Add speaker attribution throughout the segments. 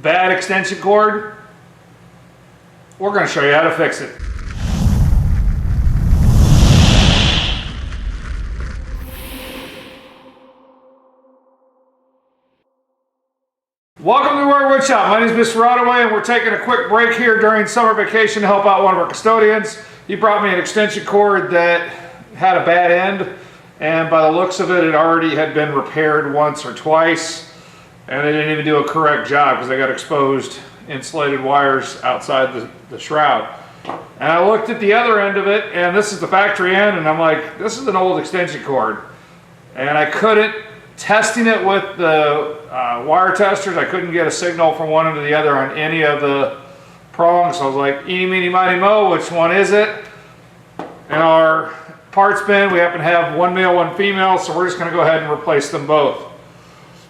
Speaker 1: bad extension cord, we're going to show you how to fix it. Welcome to our woodshop. My name is Mr. Rodaway, and we're taking a quick break here during summer vacation to help out one of our custodians. He brought me an extension cord that had a bad end, and by the looks of it, it already had been repaired once or twice, and they didn't even do a correct job because they got exposed insulated wires outside the shroud. And I looked at the other end of it, and this is the factory end, and I'm like, this is an old extension cord. And I couldn't, testing it with the wire testers, I couldn't get a signal from one end to the other on any of the prongs. So I was like, eeny, meeny, miny, mo, which one is it? In our parts bin, we happen to have one male, one female, so we're just going to go ahead and replace them both.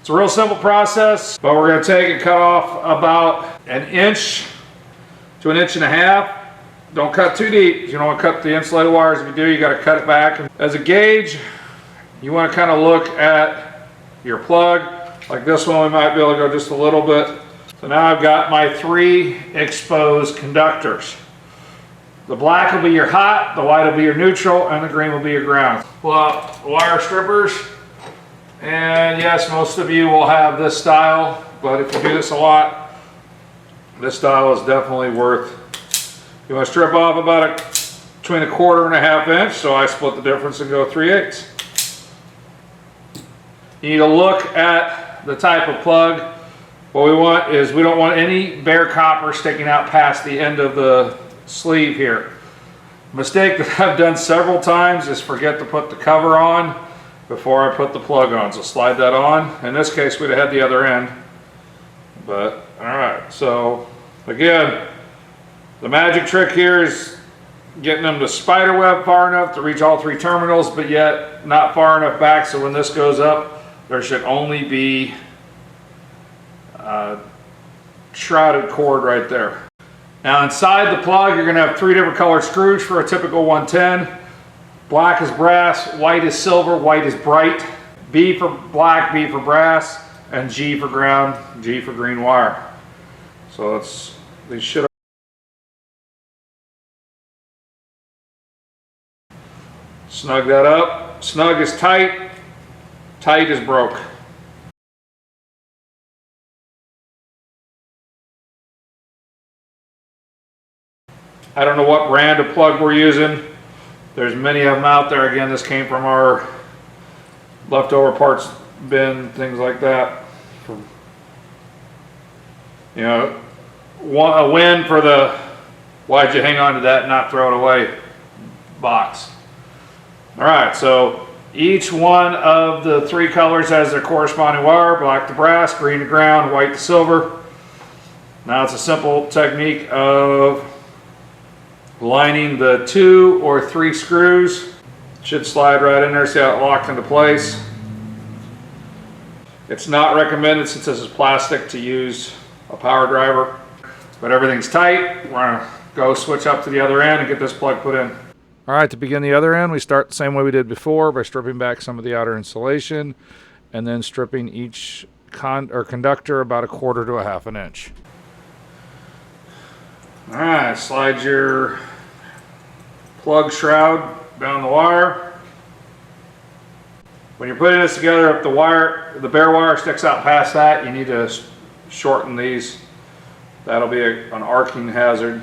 Speaker 1: It's a real simple process, but we're going to take and cut off about an inch to an inch and a half. Don't cut too deep. You don't want to cut the insulated wires. If you do, you got to cut it back. As a gauge, you want to kind of look at your plug. Like this one, we might be able to go just a little bit. So now I've got my 3 exposed conductors. The black will be your hot, the white will be your neutral, and the green will be your ground. Pull out wire strippers. And yes, most of you will have this style, but if you do this a lot, this style is definitely worth. You want to strip off about between 1/4 and 1/2 inch, so I split the difference and go 3/8. You need to look at the type of plug. What we want is, we don't want any bare copper sticking out past the end of the sleeve here. Mistake that I've done several times is forget to put the cover on before I put the plug on. So slide that on. In this case, we'd have had the other end. But, alright, so again, the magic trick here is getting them to spider web far enough to reach all 3 terminals, but yet not far enough back so when this goes up, there should only be shrouded cord right there. Now inside the plug, you're going to have 3 different colored screws for a typical 110. Black is brass, white is silver, white is bright. B for black, B for brass, and G for ground, G for green wire. So these should. Snug that up. Snug is tight, tight is broke. I don't know what brand of plug we're using. There's many of them out there. Again, this came from our leftover parts bin, things like that. You know, a win for the why'd you hang on to that and not throw it away box. All right, so each one of the 3 colors has their corresponding wire: black to brass, green to ground, white to silver. Now it's a simple technique of lining the 2 or 3 screws. It should slide right in there. See how it locked into place? It's not recommended, since this is plastic, to use a power driver, but everything's tight. We're gonna go switch up to the other end and get this plug put in. All right, to begin the other end, we start the same way we did before by stripping back some of the outer insulation and then stripping each conductor about 1/4 to 1/2 inch. All right, slide your plug shroud down the wire. When you're putting this together, if the bare wire sticks out past that, you need to shorten these. That'll be an arcing hazard.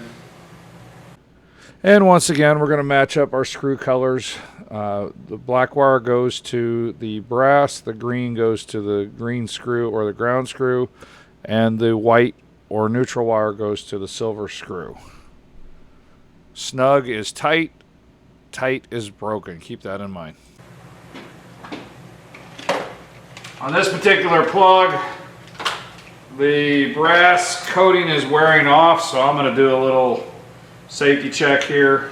Speaker 1: And once again, we're going to match up our screw colors. The black wire goes to the brass, the green goes to the green screw or the ground screw, and the white or neutral wire goes to the silver screw. Snug is tight, tight is broken. Keep that in mind. On this particular plug, the brass coating is wearing off, so I'm going to do a little safety check here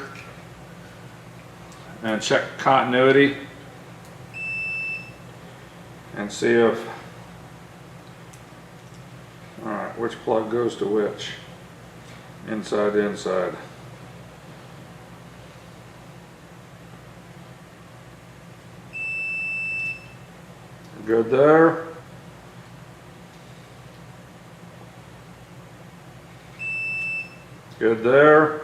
Speaker 1: and check continuity and see if, alright, which plug goes to which, inside to inside. Good there. Good there.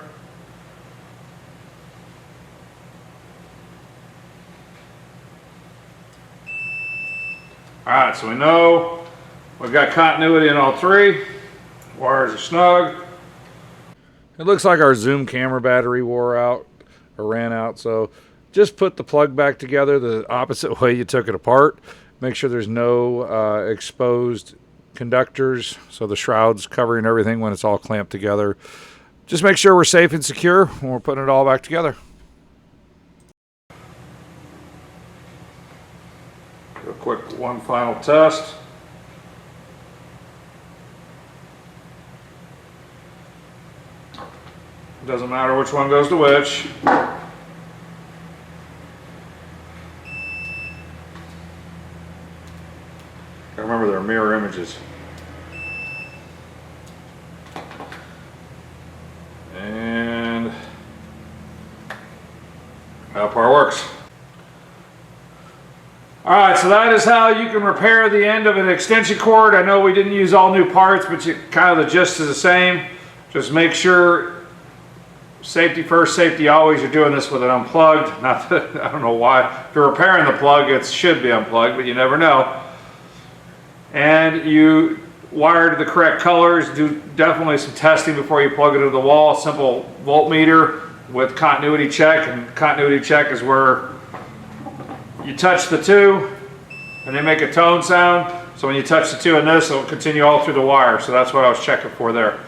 Speaker 1: Alright, so we know we've got continuity in all three. Wires are snug. It looks like our zoom camera battery wore out or ran out, so just put the plug back together the opposite way you took it apart. Make sure there's no exposed conductors, so the shroud's covering everything when it's all clamped together. Just make sure we're safe and secure when we're putting it all back together. Do a quick one final test. Doesn't matter which one goes to which. Remember, they're mirror images. And that part works. Alright, so that is how you can repair the end of an extension cord. I know we didn't use all new parts, but kind of the gist is the same. Just make sure, safety first, safety always, you're doing this with it unplugged. Not that, I don't know why. If you're repairing the plug, it should be unplugged, but you never know. And you wired the correct colors. Do definitely some testing before you plug it into the wall. Simple voltmeter with continuity check, and continuity check is where you touch the two and they make a tone sound. So when you touch the two in this, it'll continue all through the wire. So that's what I was checking for there.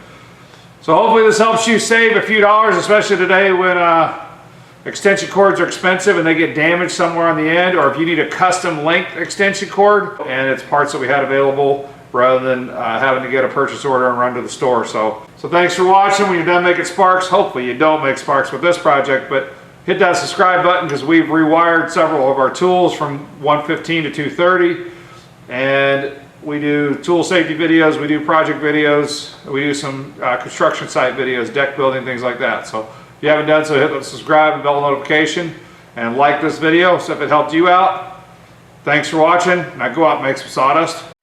Speaker 1: So hopefully this helps you save a few dollars, especially today when extension cords are expensive and they get damaged somewhere on the end, or if you need a custom length extension cord and it's parts that we had available rather than having to get a purchase order and run to the store. So thanks for watching. When you're done making sparks, hopefully you don't make sparks with this project, but hit that subscribe button because we've rewired several of our tools from 115 to 230, and we do tool safety videos, we do project videos, we do some construction site videos, deck building, things like that. So if you haven't done so, hit the subscribe and bell notification and like this video so if it helped you out. Thanks for watching. Now go out and make some sawdust.